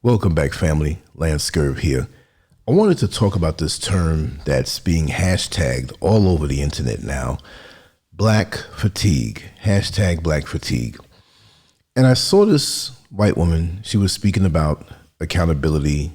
Welcome back, family. Lancescurv here. I wanted to talk about this term that's being hashtagged all over the internet now. Black fatigue. Hashtag black fatigue. And I saw this white woman. She was speaking about accountability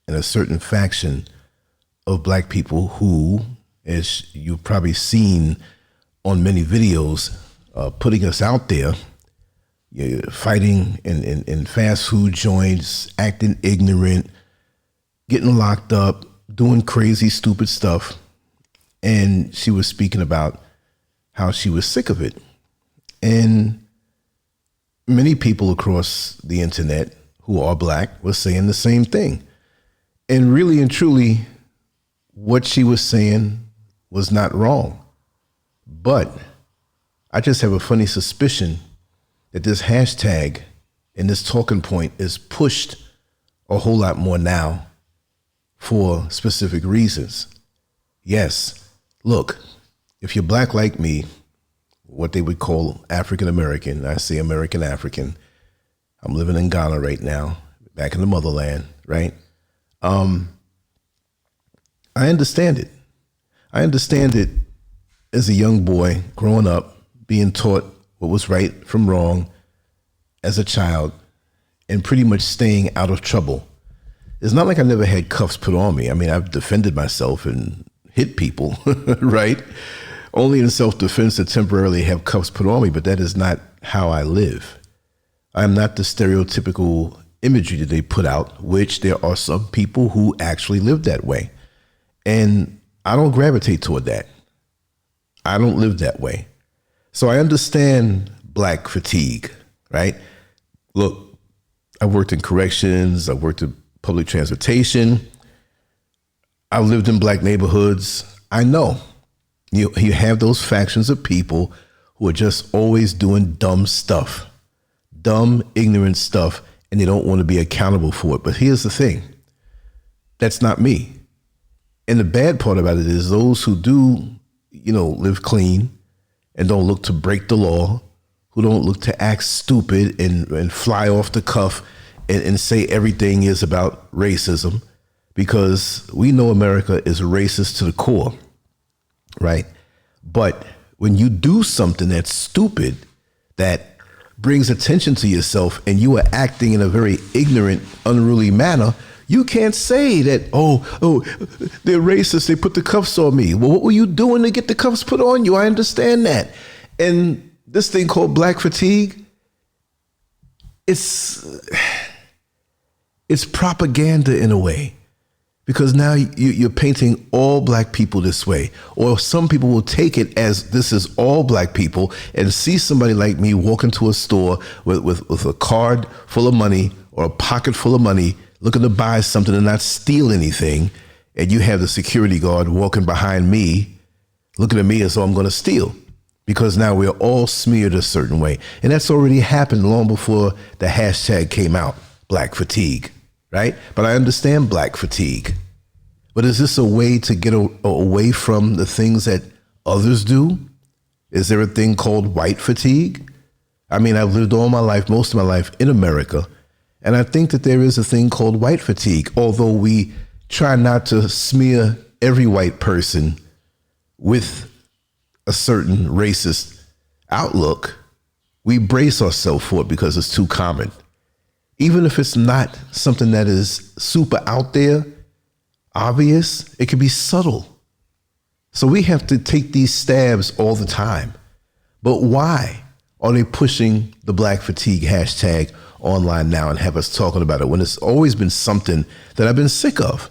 in a certain faction of black people who, as you've probably seen on many videos, putting us out there, fighting in fast food joints, acting ignorant, getting locked up, doing crazy, stupid stuff. And she was speaking about how she was sick of it. And many people across the internet who are black were saying the same thing. And really and truly, what she was saying was not wrong. But I just have a funny suspicion that this hashtag and this talking point is pushed a whole lot more now for specific reasons. Yes, look, if you're black like me, what they would call African American, I say American African, I'm living in Ghana right now, back in the motherland, right? I understand it. I understand it as a young boy growing up, being taught what was right from wrong as a child, and pretty much staying out of trouble. It's not like I never had cuffs put on me. I mean, I've defended myself and hit people, right? Only in self-defense to temporarily have cuffs put on me, but that is not how I live. I'm not the stereotypical imagery that they put out, which there are some people who actually live that way. And I don't gravitate toward that. I don't live that way. So I understand black fatigue, right? Look, I've worked in corrections. I've worked in public transportation. I've lived in black neighborhoods. I know you have those factions of people who are just always doing dumb stuff, dumb, ignorant stuff, and they don't want to be accountable for it. But here's the thing. That's not me. And the bad part about it is those who do, live clean and don't look to break the law, who don't look to act stupid and fly off the cuff and say everything is about racism, because we know America is racist to the core, right? But when you do something that's stupid, that brings attention to yourself, and you are acting in a very ignorant, unruly manner, you can't say that, oh, they're racist, they put the cuffs on me. Well, what were you doing to get the cuffs put on you? I understand that. And this thing called black fatigue, it's propaganda in a way, because now you're painting all black people this way, or some people will take it as this is all black people and see somebody like me walk into a store with a card full of money or a pocket full of money, looking to buy something and not steal anything, and you have the security guard walking behind me, looking at me as though I'm going to steal, because now we're all smeared a certain way. And that's already happened long before the hashtag came out, black fatigue, right? But I understand black fatigue. But is this a way to get away from the things that others do? Is there a thing called white fatigue? I mean, I've lived all my life, most of my life in America, and I think that there is a thing called white fatigue, although we try not to smear every white person with a certain racist outlook. We brace ourselves for it because it's too common. Even if it's not something that is super out there, obvious, it can be subtle. So we have to take these stabs all the time. But why are they pushing the black fatigue hashtag online now and have us talking about it when it's always been something that I've been sick of?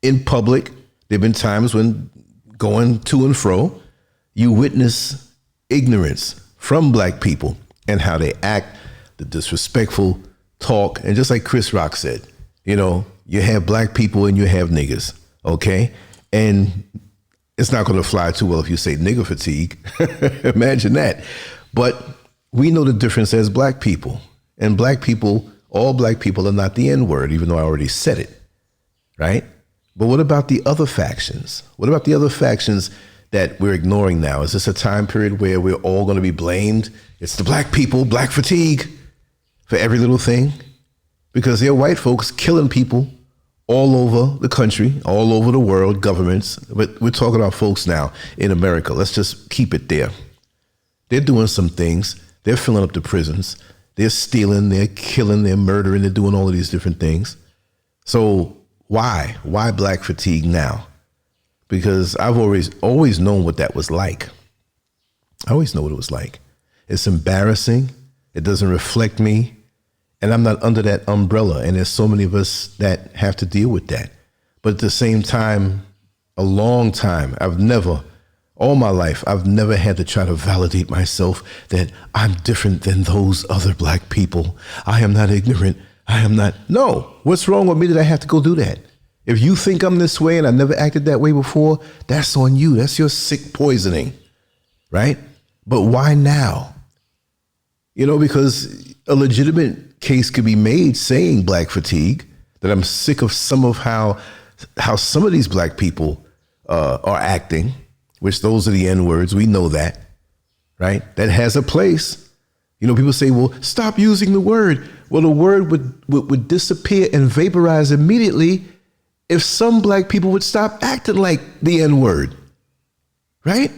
In public, there have been times when going to and fro, you witness ignorance from black people and how they act, the disrespectful talk. And just like Chris Rock said, you have black people and you have niggas, okay? And it's not going to fly too well if you say nigger fatigue. Imagine that. But we know the difference as black people. And black people, all black people are not the N-word, even though I already said it, right? But what about the other factions? What about the other factions that we're ignoring now? Is this a time period where we're all going to be blamed? It's the black people, black fatigue for every little thing. because they're white folks killing people all over the country, all over the world, governments. But we're talking about folks now in America. Let's just keep it there. They're doing some things. They're filling up the prisons. They're stealing, they're killing, they're murdering, they're doing all of these different things. So why? Why black fatigue now? Because I've always known what that was like. I always know what it was like. It's embarrassing. It doesn't reflect me. And I'm not under that umbrella. And there's so many of us that have to deal with that. But at the same time, a long time, all my life, I've never had to try to validate myself that I'm different than those other black people. I am not ignorant. I am not. No, what's wrong with me that I have to go do that? If you think I'm this way and I never acted that way before, that's on you. That's your sick poisoning, right? But why now? Because a legitimate case could be made saying black fatigue, that I'm sick of some of how some of these black people are acting, which those are the N-words. We know that, right? That has a place. People say, well, stop using the word. Well, the word would disappear and vaporize immediately if some black people would stop acting like the N-word, right?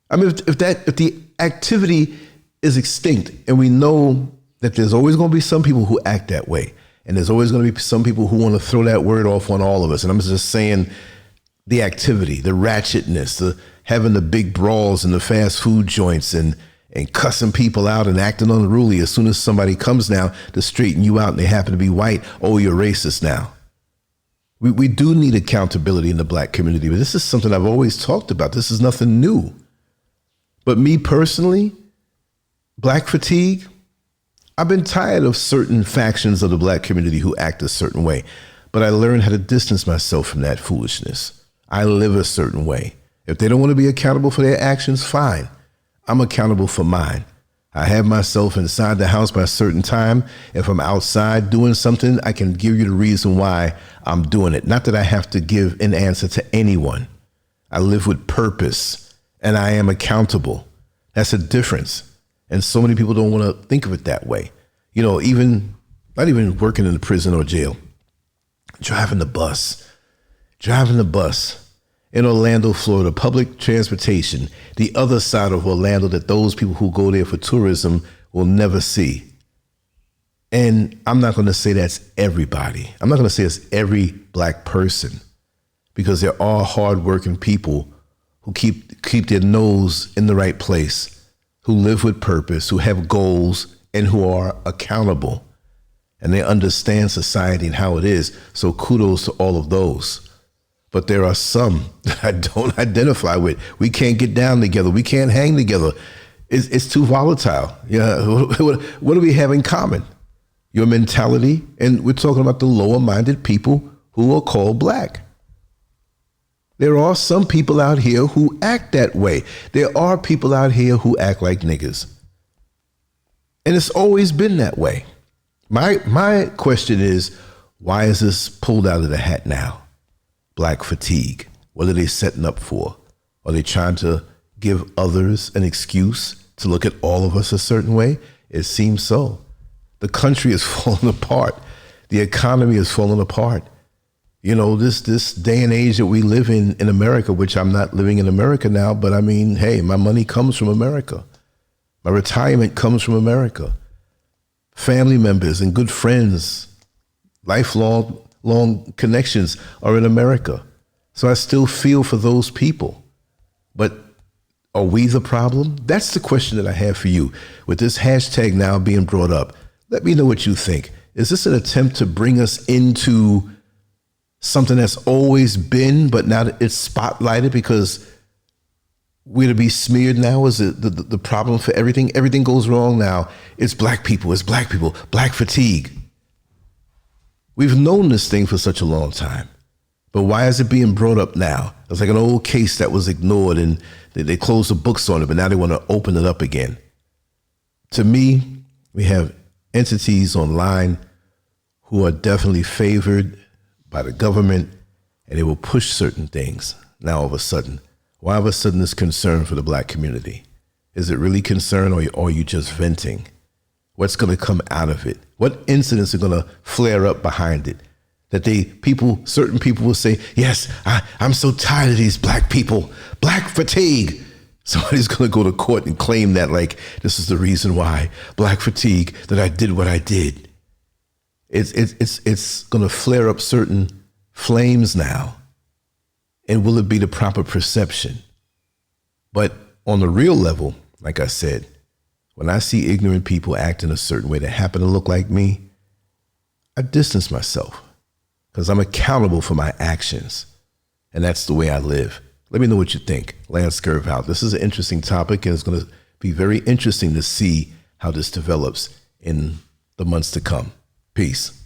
I mean, if the activity is extinct, and we know that there's always going to be some people who act that way, and there's always going to be some people who want to throw that word off on all of us. And I'm just saying the activity, the ratchetness, the having the big brawls in the fast food joints and cussing people out and acting unruly as soon as somebody comes now to straighten you out and they happen to be white. Oh, you're racist now. We do need accountability in the black community, but this is something I've always talked about. This is nothing new. But me personally, black fatigue, I've been tired of certain factions of the black community who act a certain way, but I learned how to distance myself from that foolishness. I live a certain way. If they don't want to be accountable for their actions, fine. I'm accountable for mine. I have myself inside the house by a certain time. If I'm outside doing something, I can give you the reason why I'm doing it. Not that I have to give an answer to anyone. I live with purpose and I am accountable. That's a difference. And so many people don't want to think of it that way. Not even working in the prison or jail, driving the bus in Orlando, Florida, public transportation, the other side of Orlando that those people who go there for tourism will never see. And I'm not going to say that's everybody. I'm not going to say it's every black person, because there are hardworking people who keep their nose in the right place, who live with purpose, who have goals, and who are accountable. And they understand society and how it is. So kudos to all of those. But there are some that I don't identify with. We can't get down together. We can't hang together. It's too volatile. Yeah. What do we have in common? Your mentality. And we're talking about the lower-minded people who are called black. There are some people out here who act that way. There are people out here who act like niggas. And it's always been that way. My question is, why is this pulled out of the hat now? Black fatigue. What are they setting up for? Are they trying to give others an excuse to look at all of us a certain way? It seems so. The country is falling apart. The economy is falling apart. This day and age that we live in America, which I'm not living in America now, but I mean, hey, my money comes from America. My retirement comes from America. Family members and good friends, lifelong connections are in America. So I still feel for those people. But are we the problem? That's the question that I have for you. With this hashtag now being brought up, let me know what you think. Is this an attempt to bring us into something that's always been, but now that it's spotlighted because we're to be smeared now? Is it the problem for everything? Everything goes wrong now. It's black people, black fatigue. We've known this thing for such a long time, but why is it being brought up now? It's like an old case that was ignored and they closed the books on it, but now they want to open it up again. To me, we have entities online who are definitely favored by the government, and they will push certain things. Now, all of a sudden, why all of a sudden this concern for the black community? Is it really concern, or are you just venting? what's going to come out of it? What incidents are going to flare up behind it? That certain people will say, yes, I'm so tired of these black people, black fatigue. Somebody's going to go to court and claim that, like, this is the reason why, black fatigue, that I did what I did. It's going to flare up certain flames now. And will it be the proper perception? But on the real level, like I said, when I see ignorant people act in a certain way that happen to look like me, I distance myself because I'm accountable for my actions. And that's the way I live. Let me know what you think. Lancescurv out. This is an interesting topic, and it's going to be very interesting to see how this develops in the months to come. Peace.